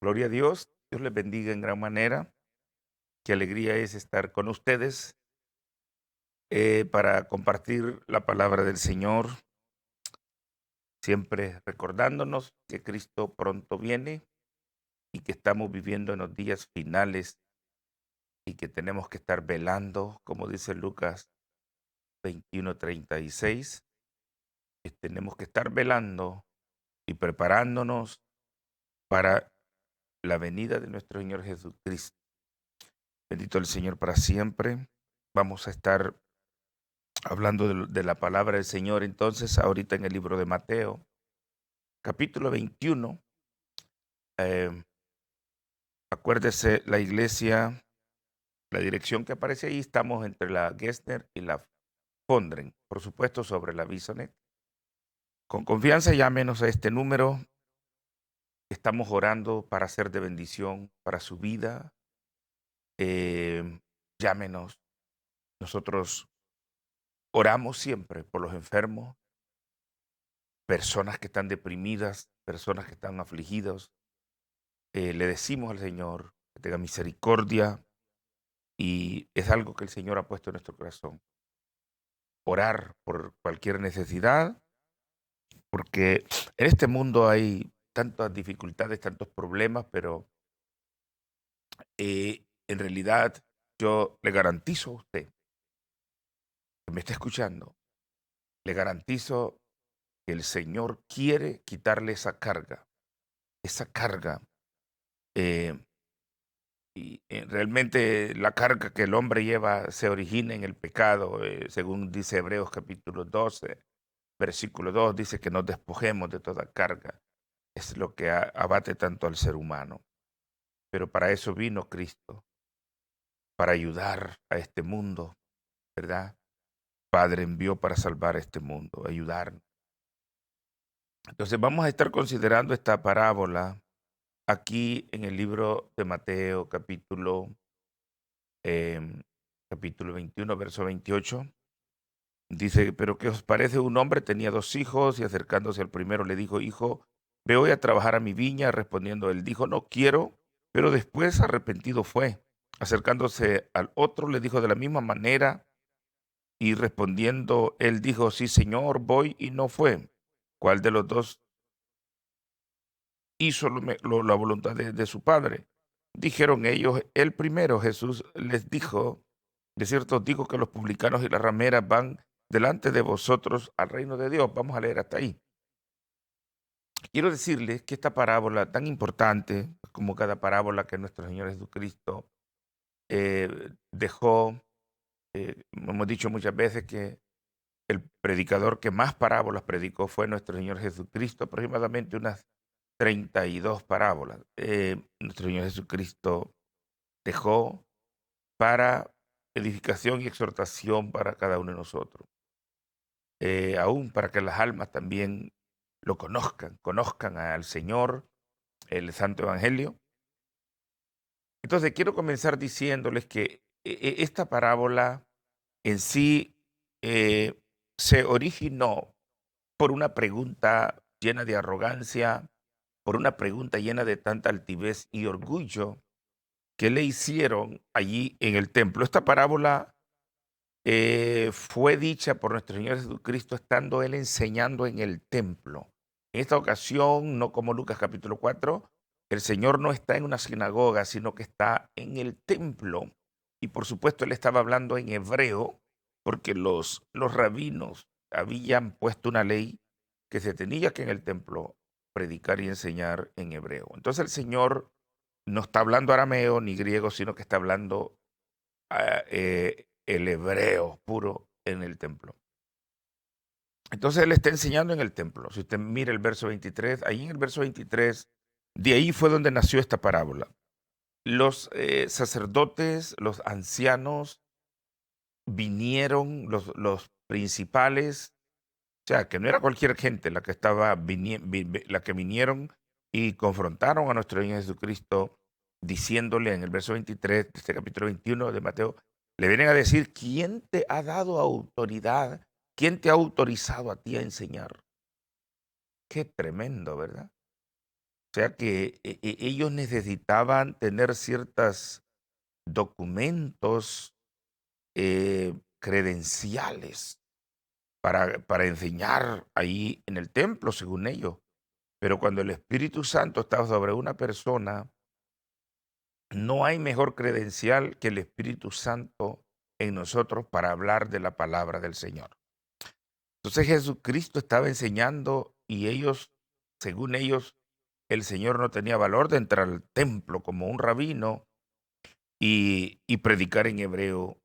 Gloria a Dios. Dios les bendiga en gran manera. Qué alegría es estar con ustedes para compartir la palabra del Señor, siempre recordándonos que Cristo pronto viene y que estamos viviendo en los días finales y que tenemos que estar velando, como dice Lucas 21:36, que tenemos que estar velando y preparándonos para la venida de nuestro Señor Jesucristo. Bendito el Señor para siempre. Vamos a estar hablando de la palabra del Señor, entonces, ahorita en el libro de Mateo, capítulo 21, eh, acuérdese, la iglesia, la dirección que aparece ahí, estamos entre la Gessner y la Fondren, por supuesto, sobre la Bisonet. Con confianza, llámenos a este número, estamos orando para ser de bendición para su vida, llámenos, nosotros oramos siempre por los enfermos, personas que están deprimidas, personas que están afligidos. Le decimos al Señor que tenga misericordia y es algo que el Señor ha puesto en nuestro corazón. Orar por cualquier necesidad, porque en este mundo hay tantas dificultades, tantos problemas, pero en realidad yo le garantizo a usted que me está escuchando, le garantizo que el Señor quiere quitarle esa carga. eh, realmente la carga que el hombre lleva se origina en el pecado, según dice Hebreos capítulo 12, versículo 2, dice que nos despojemos de toda carga. Es lo que abate tanto al ser humano. Pero para eso vino Cristo, para ayudar a este mundo, ¿verdad? Padre envió para salvar a este mundo, ayudarnos. Entonces vamos a estar considerando esta parábola aquí en el libro de Mateo, em, capítulo 21, verso 28. Dice, pero ¿qué os parece? Un hombre tenía dos hijos y acercándose al primero le dijo, hijo, ve hoy a trabajar a mi viña. Respondiendo él dijo, no quiero, pero después arrepentido fue. Acercándose al otro le dijo de la misma manera y respondiendo él dijo, sí, señor, voy, y no fue. ¿Cuál de los dos hizo la voluntad de su padre? Dijeron ellos, el primero. Jesús les dijo, de cierto os digo que los publicanos y las rameras van delante de vosotros al reino de Dios. Vamos a leer hasta ahí. Quiero decirles que esta parábola tan importante como cada parábola que nuestro Señor Jesucristo dejó, hemos dicho muchas veces que el predicador que más parábolas predicó fue nuestro Señor Jesucristo, aproximadamente unas 32 parábolas. Nuestro Señor Jesucristo dejó para edificación y exhortación para cada uno de nosotros. Aún para que las almas también lo conozcan al Señor, el Santo Evangelio. Entonces quiero comenzar diciéndoles que esta parábola en sí se originó por una pregunta llena de arrogancia, por una pregunta llena de tanta altivez y orgullo que le hicieron allí en el templo. Esta parábola fue dicha por nuestro Señor Jesucristo estando Él enseñando en el templo. En esta ocasión, no como Lucas capítulo 4, el Señor no está en una sinagoga, sino que está en el templo. Y por supuesto, Él estaba hablando en hebreo, porque los rabinos habían puesto una ley que se tenía que en el templo predicar y enseñar en hebreo. Entonces el Señor no está hablando arameo ni griego, sino que está hablando el hebreo puro en el templo. Entonces él está enseñando en el templo. Si usted mira el verso 23, ahí en el verso 23, de ahí fue donde nació esta parábola. Los sacerdotes, los ancianos vinieron, los principales, o sea, que no era cualquier gente la que la que vinieron y confrontaron a nuestro Señor Jesucristo, diciéndole en el verso 23 de este capítulo 21 de Mateo, le vienen a decir, ¿quién te ha dado autoridad? ¿Quién te ha autorizado a ti a enseñar? Qué tremendo, ¿verdad? sea que ellos necesitaban tener ciertos documentos, credenciales para enseñar ahí en el templo, según ellos. Pero cuando el Espíritu Santo está sobre una persona, no hay mejor credencial que el Espíritu Santo en nosotros para hablar de la palabra del Señor. Entonces Jesucristo estaba enseñando y ellos, según ellos, el Señor no tenía valor de entrar al templo como un rabino y predicar en hebreo.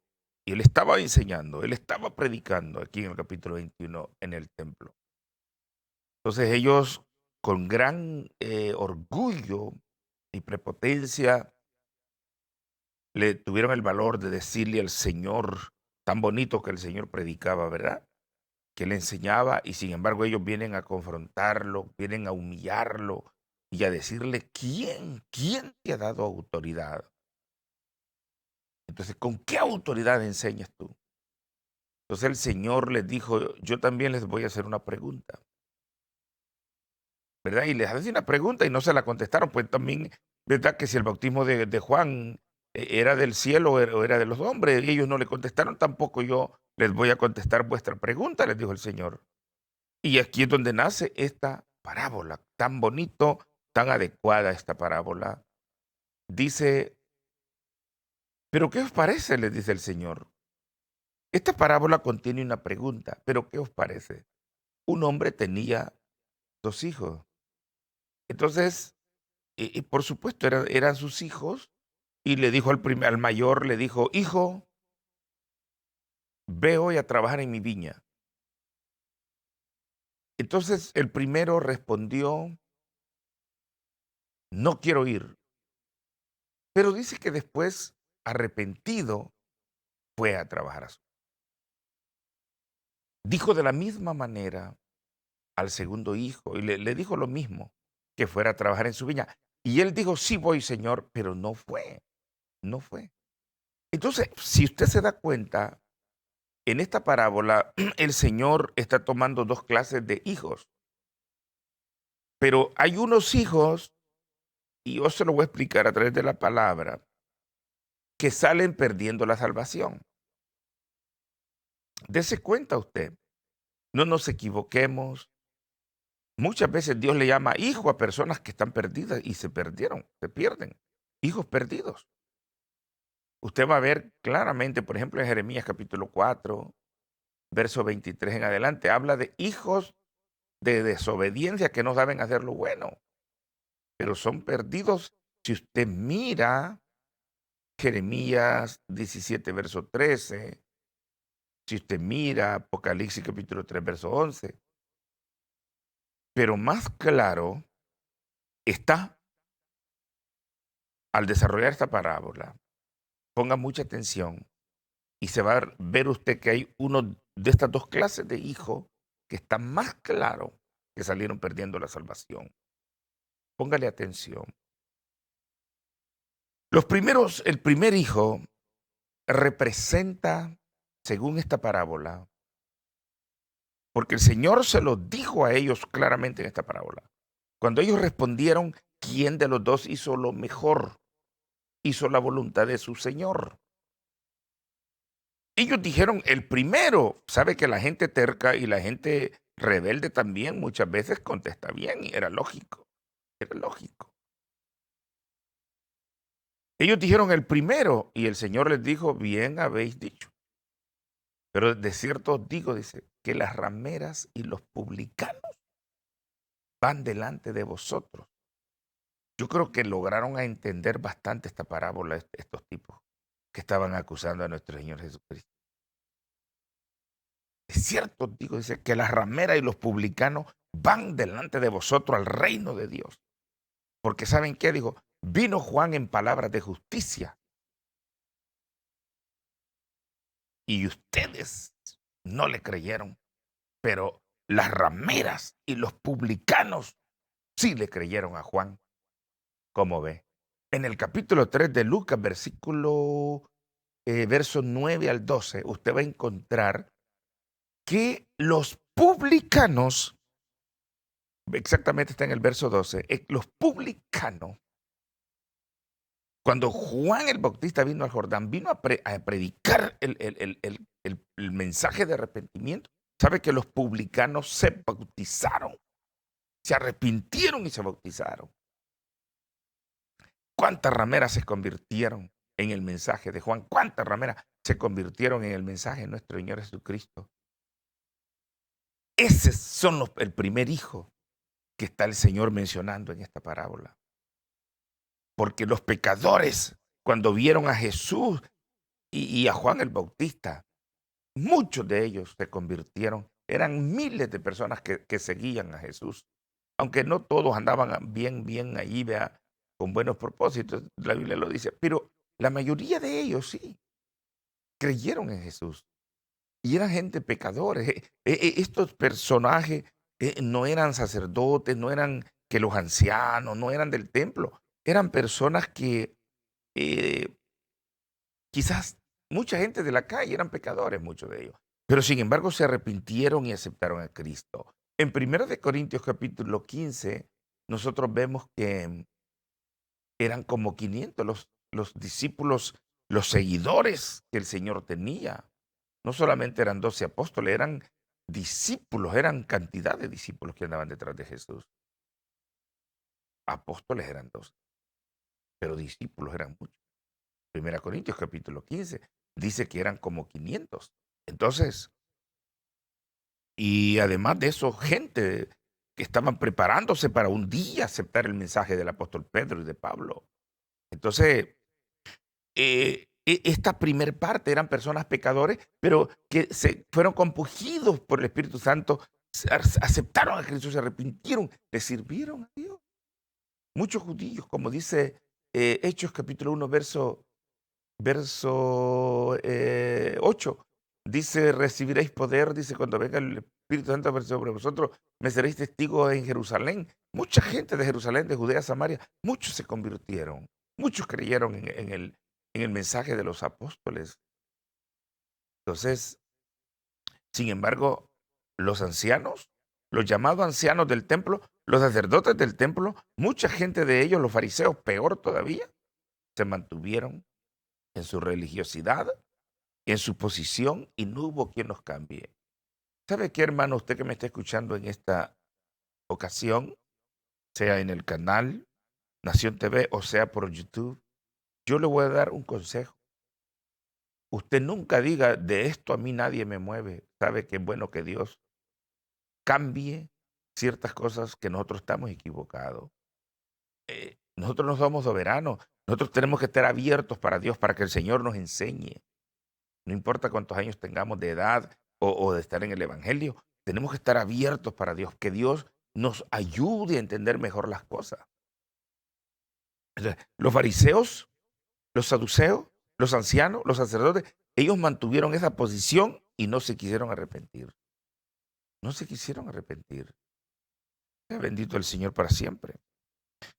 Y él estaba enseñando, él estaba predicando aquí en el capítulo 21 en el templo. Entonces ellos con gran orgullo y prepotencia le tuvieron el valor de decirle al Señor, tan bonito que el Señor predicaba, ¿verdad? Que le enseñaba y sin embargo ellos vienen a confrontarlo, vienen a humillarlo y a decirle, ¿quién te ha dado autoridad? Entonces, ¿con qué autoridad enseñas tú? Entonces el Señor les dijo, yo también les voy a hacer una pregunta, ¿verdad? Y les hace una pregunta y no se la contestaron, pues también, ¿verdad? Que si el bautismo de Juan era del cielo o era de los hombres, y ellos no le contestaron, tampoco yo les voy a contestar vuestra pregunta, les dijo el Señor. Y aquí es donde nace esta parábola, tan bonito, tan adecuada esta parábola. Dice, ¿pero qué os parece? Les dice el Señor. Esta parábola contiene una pregunta, ¿pero qué os parece? Un hombre tenía 2 hijos. Entonces, y por supuesto, eran sus hijos, y le dijo al mayor, le dijo, hijo, ve hoy a trabajar en mi viña. Entonces el primero respondió, no quiero ir. Pero dice que después, arrepentido, fue a trabajar a su. Dijo de la misma manera al segundo hijo, y le dijo lo mismo, que fuera a trabajar en su viña. Y él dijo, sí voy, Señor, pero no fue, no fue. Entonces, si usted se da cuenta, en esta parábola, el Señor está tomando 2 clases de hijos, pero hay unos hijos, y yo se lo voy a explicar a través de la palabra, que salen perdiendo la salvación. Dese cuenta usted, no nos equivoquemos. Muchas veces Dios le llama hijo a personas que están perdidas y se perdieron, se pierden. Hijos perdidos. Usted va a ver claramente, por ejemplo, en Jeremías capítulo 4, verso 23 en adelante, habla de hijos de desobediencia que no saben hacer lo bueno, pero son perdidos. Si usted mira Jeremías 17, verso 13, si usted mira Apocalipsis capítulo 3, verso 11, pero más claro está al desarrollar esta parábola. Ponga mucha atención y se va a ver usted que hay uno de estas 2 clases de hijos que está más claro que salieron perdiendo la salvación. Póngale atención. El primer hijo representa, según esta parábola, porque el Señor se lo dijo a ellos claramente en esta parábola. Cuando ellos respondieron, ¿quién de los 2 hizo lo mejor? Hizo la voluntad de su Señor. Ellos dijeron el primero. Sabe que la gente terca y la gente rebelde también muchas veces contesta bien, y era lógico, era lógico. Ellos dijeron el primero y el Señor les dijo, bien habéis dicho. Pero de cierto os digo, dice, que las rameras y los publicanos van delante de vosotros. Yo creo que lograron a entender bastante esta parábola estos tipos que estaban acusando a nuestro Señor Jesucristo. Es cierto, digo, dice que las rameras y los publicanos van delante de vosotros al reino de Dios. Porque ¿saben qué? Dijo, vino Juan en palabras de justicia. Y ustedes no le creyeron. Pero las rameras y los publicanos sí le creyeron a Juan. ¿Cómo ve? En el capítulo 3 de Lucas, verso 9 al 12, usted va a encontrar que los publicanos exactamente está en el verso 12, los publicanos, cuando Juan el Bautista vino al Jordán, vino a predicar el mensaje de arrepentimiento. ¿Sabe que los publicanos se bautizaron? Se arrepintieron y se bautizaron. ¿Cuántas rameras se convirtieron en el mensaje de Juan? ¿Cuántas rameras se convirtieron en el mensaje de nuestro Señor Jesucristo? Ese son el primer hijo que está el Señor mencionando en esta parábola. Porque los pecadores, cuando vieron a Jesús y a Juan el Bautista, muchos de ellos se convirtieron. Eran miles de personas que seguían a Jesús. Aunque no todos andaban bien ahí, vea, con buenos propósitos, la Biblia lo dice, pero la mayoría de ellos sí creyeron en Jesús. Y eran gente pecadores. Estos personajes no eran sacerdotes, no eran que los ancianos, no eran del templo. Eran personas que eh, quizás mucha gente de la calle eran pecadores, muchos de ellos. Pero sin embargo se arrepintieron y aceptaron a Cristo. En 1 Corintios capítulo 15, nosotros vemos que eran como 500 los discípulos, los seguidores que el Señor tenía. No solamente eran 12 apóstoles, eran discípulos, eran cantidad de discípulos que andaban detrás de Jesús. Apóstoles eran 12, pero discípulos eran muchos. 1 Corintios capítulo 15 dice que eran como 500. Entonces, y además de eso, gente que estaban preparándose para un día aceptar el mensaje del apóstol Pedro y de Pablo. Entonces, esta primer parte eran personas pecadores, pero que se fueron compungidos por el Espíritu Santo, aceptaron a Cristo, se arrepintieron, le sirvieron a Dios. Muchos judíos, como dice Hechos capítulo 1, verso 8, dice, recibiréis poder, dice, cuando venga el Espíritu Santo sobre vosotros, me seréis testigos en Jerusalén. Mucha gente de Jerusalén, de Judea, Samaria, muchos se convirtieron, muchos creyeron en el mensaje de los apóstoles. Entonces, sin embargo, los ancianos, los llamados ancianos del templo, los sacerdotes del templo, mucha gente de ellos, los fariseos, peor todavía, se mantuvieron en su religiosidad, en su posición y no hubo quien los cambie. ¿Sabe qué, hermano? Usted que me está escuchando en esta ocasión, sea en el canal Nación TV o sea por YouTube, yo le voy a dar un consejo. Usted nunca diga, de esto a mí nadie me mueve. Sabe que es bueno que Dios cambie ciertas cosas que nosotros estamos equivocados. Nosotros no somos soberanos. Nosotros tenemos que estar abiertos para Dios, para que el Señor nos enseñe. No importa cuántos años tengamos de edad o de estar en el Evangelio, tenemos que estar abiertos para Dios, que Dios nos ayude a entender mejor las cosas. Entonces, los fariseos, los saduceos, los ancianos, los sacerdotes, ellos mantuvieron esa posición y no se quisieron arrepentir. No se quisieron arrepentir. Sea bendito el Señor para siempre.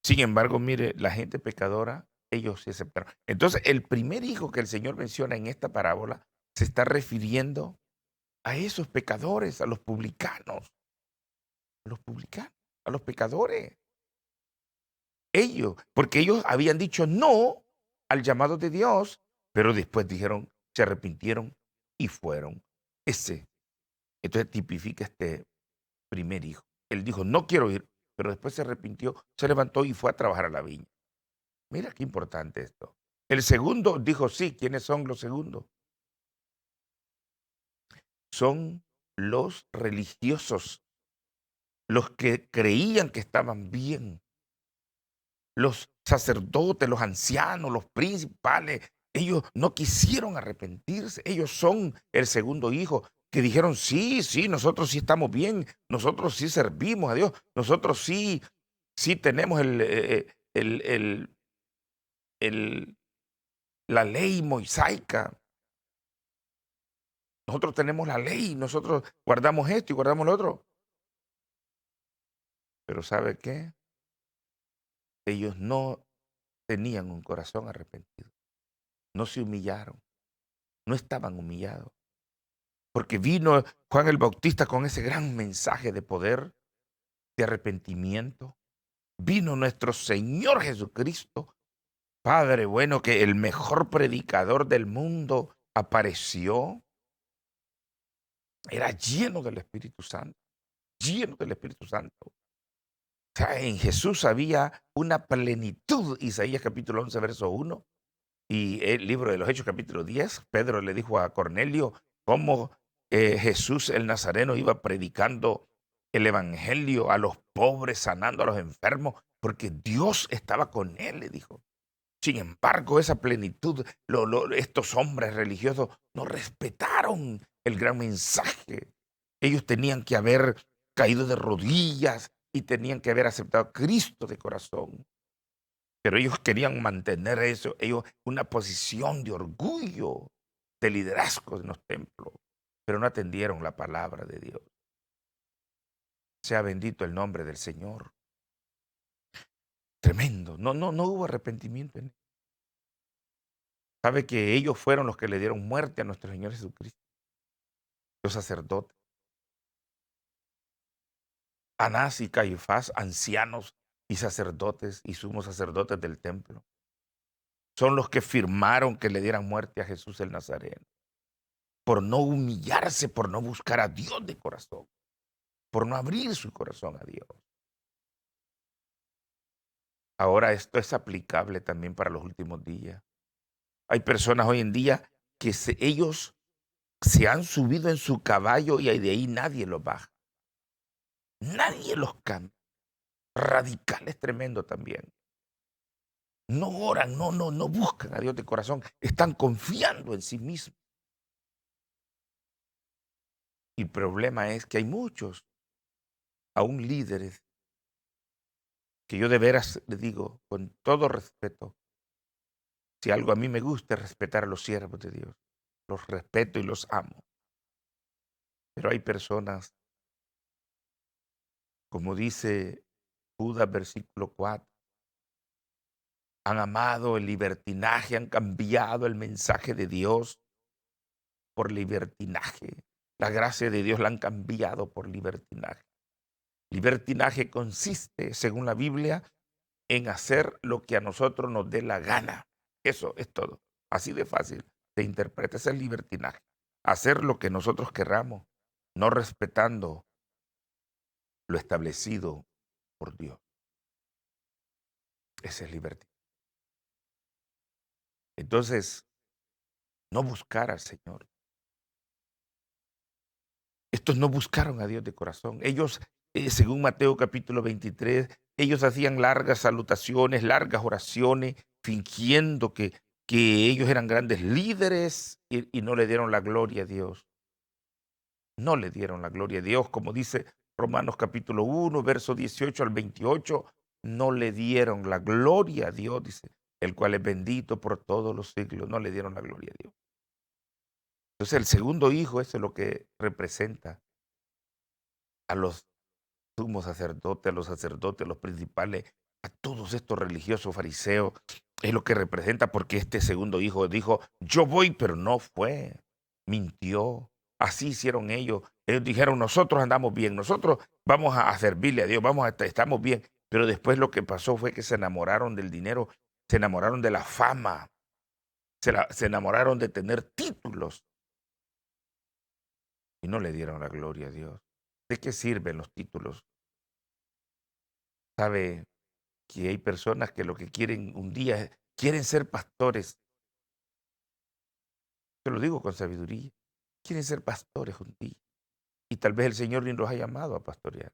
Sin embargo, mire, la gente pecadora, ellos se aceptaron. Entonces, el primer hijo que el Señor menciona en esta parábola se está refiriendo a esos pecadores, a los publicanos, a los pecadores. Ellos, porque ellos habían dicho no al llamado de Dios, pero después dijeron, se arrepintieron y fueron. Entonces tipifica este primer hijo. Él dijo, no quiero ir, pero después se arrepintió, se levantó y fue a trabajar a la viña. Mira qué importante esto. El segundo dijo, sí, ¿quiénes son los segundos? Son los religiosos, los que creían que estaban bien, los sacerdotes, los ancianos, los principales. Ellos no quisieron arrepentirse. Ellos son el segundo hijo que dijeron, sí, sí, nosotros sí estamos bien, nosotros sí servimos a Dios, nosotros sí, sí tenemos el, la ley mosaica. Nosotros tenemos la ley, nosotros guardamos esto y guardamos lo otro. Pero ¿sabe qué? Ellos no tenían un corazón arrepentido. No se humillaron, no estaban humillados. Porque vino Juan el Bautista con ese gran mensaje de poder de arrepentimiento. Vino nuestro Señor Jesucristo, Padre bueno, que el mejor predicador del mundo apareció. Era lleno del Espíritu Santo, lleno del Espíritu Santo. O sea, en Jesús había una plenitud. Isaías capítulo 11, verso 1. Y el libro de los Hechos, capítulo 10, Pedro le dijo a Cornelio cómo Jesús el Nazareno iba predicando el evangelio a los pobres, sanando a los enfermos, porque Dios estaba con él, le dijo. Sin embargo, esa plenitud, estos hombres religiosos no respetaron el gran mensaje. Ellos tenían que haber caído de rodillas y tenían que haber aceptado a Cristo de corazón. Pero ellos querían mantener eso, ellos una posición de orgullo, de liderazgo en los templos, pero no atendieron la palabra de Dios. Sea bendito el nombre del Señor. Tremendo. No hubo arrepentimiento en él. Sabe que ellos fueron los que le dieron muerte a nuestro Señor Jesucristo, los sacerdotes. Anás y Caifás, ancianos y sacerdotes y sumos sacerdotes del templo, son los que firmaron que le dieran muerte a Jesús el Nazareno, por no humillarse, por no buscar a Dios de corazón, por no abrir su corazón a Dios. Ahora esto es aplicable también para los últimos días. Hay personas hoy en día que ellos se han subido en su caballo y de ahí nadie los baja. Nadie los cambia. Radicales tremendo también. No oran, no buscan a Dios de corazón. Están confiando en sí mismos. Y el problema es que hay muchos, aún líderes, que yo de veras les digo, con todo respeto, si algo a mí me gusta es respetar a los siervos de Dios. Los respeto y los amo. Pero hay personas, como dice Judas versículo 4, han amado el libertinaje, han cambiado el mensaje de Dios por libertinaje. La gracia de Dios la han cambiado por libertinaje. Libertinaje consiste, según la Biblia, en hacer lo que a nosotros nos dé la gana. Eso es todo. Así de fácil se interpreta ese libertinaje. Hacer lo que nosotros querramos, no respetando lo establecido por Dios. Ese es libertinaje. Entonces, no buscar al Señor. Estos no buscaron a Dios de corazón. Ellos, según Mateo capítulo 23, ellos hacían largas salutaciones, largas oraciones, fingiendo que ellos eran grandes líderes y no le dieron la gloria a Dios. No le dieron la gloria a Dios, como dice Romanos capítulo 1, verso 18 al 28, no le dieron la gloria a Dios, dice, el cual es bendito por todos los siglos. No le dieron la gloria a Dios. Entonces el segundo hijo, eso es lo que representa a los sumos sacerdotes, a los principales, a todos estos religiosos fariseos, es lo que representa, porque este segundo hijo dijo, yo voy, pero no fue, mintió. Así hicieron ellos. Ellos dijeron, nosotros andamos bien, nosotros vamos a servirle a Dios, estamos bien. Pero después lo que pasó fue que se enamoraron del dinero, se enamoraron de la fama, se enamoraron de tener títulos y no le dieron la gloria a Dios. ¿De qué sirven los títulos? ¿Sabe que hay personas que lo que quieren un día quieren ser pastores? Te lo digo con sabiduría. Quieren ser pastores un día. Y tal vez el Señor ni los ha llamado a pastorear.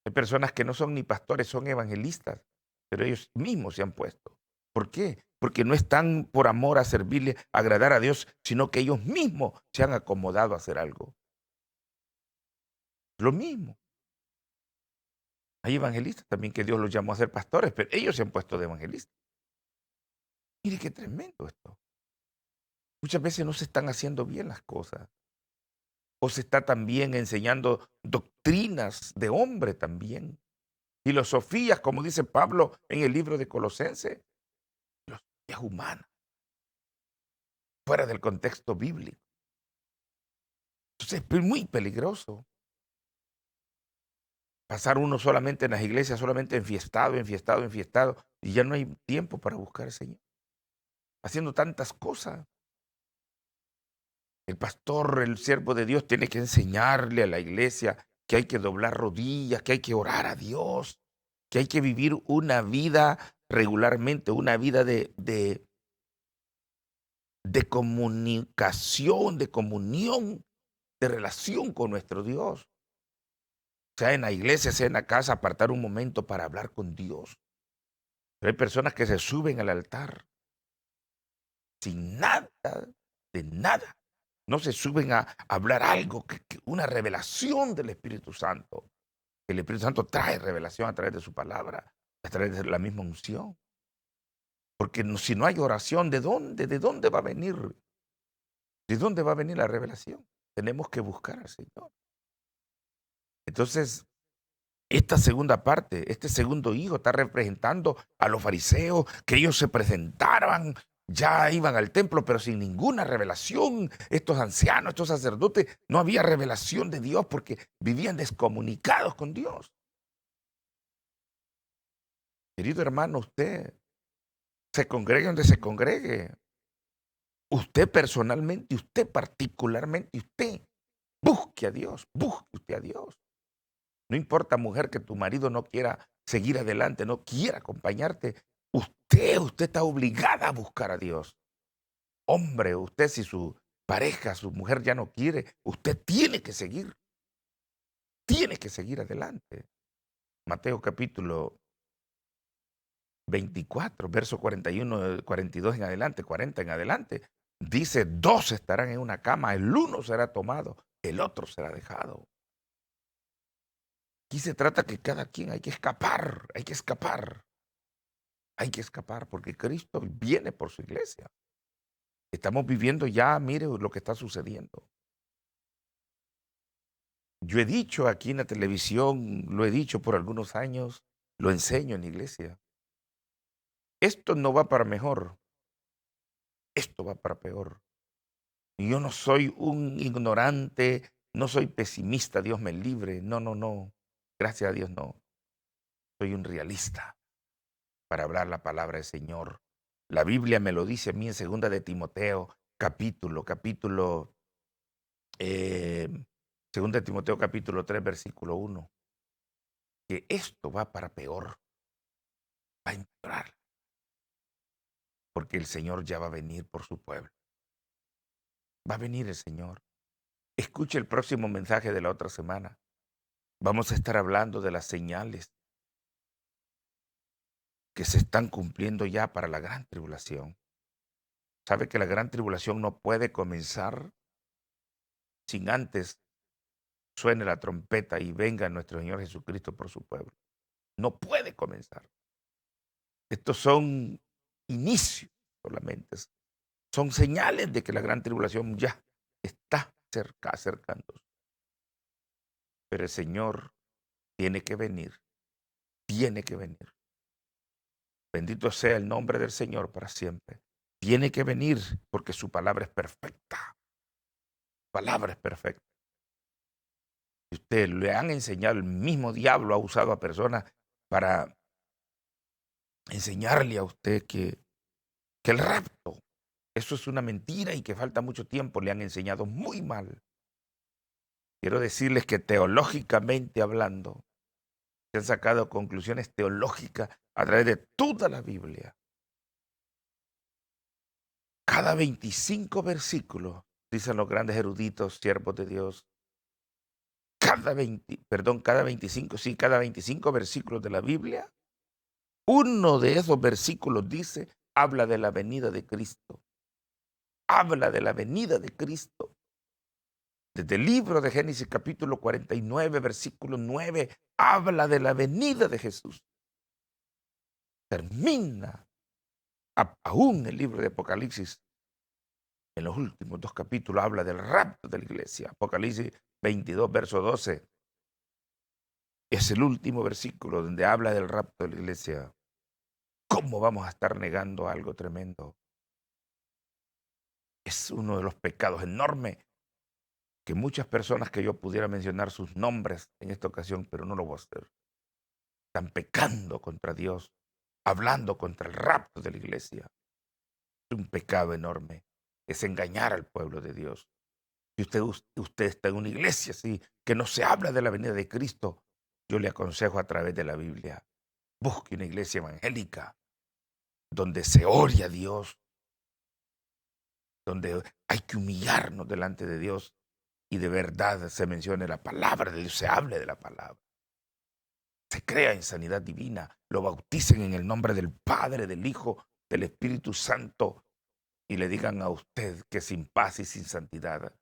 Hay personas que no son ni pastores, son evangelistas, pero ellos mismos se han puesto. ¿Por qué? Porque no están por amor a servirle, a agradar a Dios, sino que ellos mismos se han acomodado a hacer algo. Lo mismo. Hay evangelistas también que Dios los llamó a ser pastores, pero ellos se han puesto de evangelistas. Mire qué tremendo esto. Muchas veces no se están haciendo bien las cosas. O se está también enseñando doctrinas de hombre también. Filosofías, como dice Pablo en el libro de Colosenses, filosofías humanas, fuera del contexto bíblico. Entonces es muy peligroso. pasar uno solamente en las iglesias, solamente enfiestado, enfiestado, enfiestado, y ya no hay tiempo para buscar al Señor, haciendo tantas cosas. El pastor, el siervo de Dios, tiene que enseñarle a la iglesia que hay que doblar rodillas, que hay que orar a Dios, que hay que vivir una vida regularmente, una vida de comunicación, de comunión, de relación con nuestro Dios. Sea en la iglesia, sea en la casa, apartar un momento para hablar con Dios. Pero hay personas que se suben al altar sin nada, de nada. No se suben a hablar algo, una revelación del Espíritu Santo. El Espíritu Santo trae revelación a través de su palabra, a través de la misma unción. Porque si no hay oración, ¿De dónde va a venir? ¿De dónde va a venir la revelación? Tenemos que buscar al Señor. Entonces, esta segunda parte, este segundo hijo está representando a los fariseos, que ellos se presentaban, ya iban al templo, pero sin ninguna revelación. Estos ancianos, estos sacerdotes, no había revelación de Dios porque vivían descomunicados con Dios. Querido hermano, usted se congregue donde se congregue. Usted personalmente, usted particularmente, usted busque a Dios, busque usted a Dios. No importa, mujer, que tu marido no quiera seguir adelante, no quiera acompañarte. Usted está obligada a buscar a Dios. Hombre, usted, si su pareja, su mujer ya no quiere, usted tiene que seguir adelante. Mateo capítulo 24, verso 41, 42 en adelante, 40 en adelante. Dice, dos estarán en una cama, el uno será tomado, el otro será dejado. Aquí se trata que cada quien hay que escapar, hay que escapar. Hay que escapar porque Cristo viene por su iglesia. Estamos viviendo ya, mire lo que está sucediendo. Yo he dicho aquí en la televisión, lo he dicho por algunos años, lo enseño en la iglesia. Esto no va para mejor, esto va para peor. Y yo no soy un ignorante, no soy pesimista, Dios me libre. No, no, no. Gracias a Dios no. Soy un realista para hablar la palabra del Señor. La Biblia me lo dice a mí en segunda de Timoteo, capítulo, eh, segunda de Timoteo capítulo 3, versículo 1, que esto va para peor, va a empeorar, porque el Señor ya va a venir por su pueblo. Va a venir el Señor. Escuche el próximo mensaje de la otra semana. Vamos a estar hablando de las señales que se están cumpliendo ya para la gran tribulación. ¿Sabe que la gran tribulación no puede comenzar sin antes suene la trompeta y venga nuestro Señor Jesucristo por su pueblo? No puede comenzar. Estos son inicios solamente. Son señales de que la gran tribulación ya está cerca, acercándose. Pero el Señor tiene que venir, tiene que venir. Bendito sea el nombre del Señor para siempre. Tiene que venir porque su palabra es perfecta. Palabra es perfecta. Y usted le han enseñado, el mismo diablo ha usado a personas para enseñarle a usted que el rapto, eso es una mentira y que falta mucho tiempo. Le han enseñado muy mal. Quiero decirles que teológicamente hablando, se han sacado conclusiones teológicas a través de toda la Biblia. Cada 25 versículos, dicen los grandes eruditos, siervos de Dios, cada 25, sí, cada 25 versículos de la Biblia, uno de esos versículos dice, habla de la venida de Cristo. Habla de la venida de Cristo. Desde el libro de Génesis capítulo 49, versículo 9, habla de la venida de Jesús. Termina aún el libro de Apocalipsis. En los últimos dos capítulos habla del rapto de la iglesia. Apocalipsis 22, verso 12. Es el último versículo donde habla del rapto de la iglesia. ¿Cómo vamos a estar negando algo tremendo? Es uno de los pecados enormes que muchas personas que yo pudiera mencionar sus nombres en esta ocasión, pero no lo voy a hacer, están pecando contra Dios, hablando contra el rapto de la iglesia. Es un pecado enorme, es engañar al pueblo de Dios. Si usted está en una iglesia así, que no se habla de la venida de Cristo, yo le aconsejo a través de la Biblia, busque una iglesia evangélica donde se ore a Dios, donde hay que humillarnos delante de Dios y de verdad se mencione la palabra de Dios, se hable de la palabra. Se crea en sanidad divina, lo bauticen en el nombre del Padre, del Hijo, del Espíritu Santo y le digan a usted que sin paz y sin santidad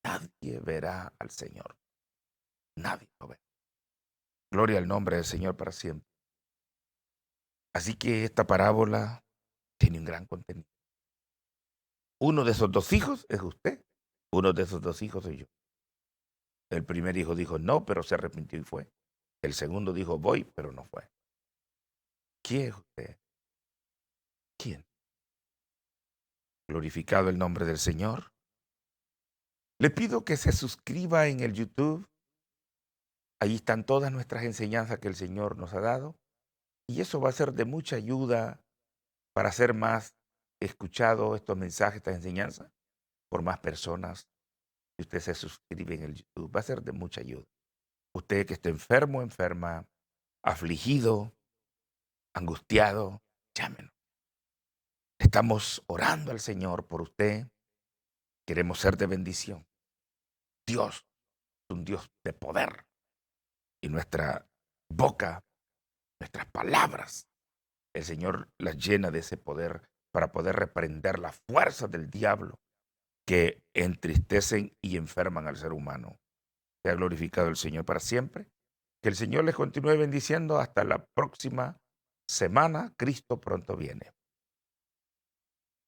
nadie verá al Señor. Nadie lo ve. Gloria al nombre del Señor para siempre. Así que esta parábola tiene un gran contenido. Uno de esos dos hijos es usted. Uno de esos dos hijos soy yo. El primer hijo dijo no, pero se arrepintió y fue. El segundo dijo voy, pero no fue. ¿Quién es usted? ¿Quién? Glorificado el nombre del Señor. Le pido que se suscriba en el YouTube. Ahí están todas nuestras enseñanzas que el Señor nos ha dado. Y eso va a ser de mucha ayuda para hacer más escuchado estos mensajes, estas enseñanzas, por más personas. Si usted se suscribe en el YouTube, va a ser de mucha ayuda. Usted que esté enfermo, enferma, afligido, angustiado, llámenos. Estamos orando al Señor por usted. Queremos ser de bendición. Dios es un Dios de poder. Y nuestra boca, nuestras palabras, el Señor las llena de ese poder para poder reprender las fuerzas del diablo que entristecen y enferman al ser humano. Sea glorificado el Señor para siempre. Que el Señor les continúe bendiciendo hasta la próxima semana. Cristo pronto viene.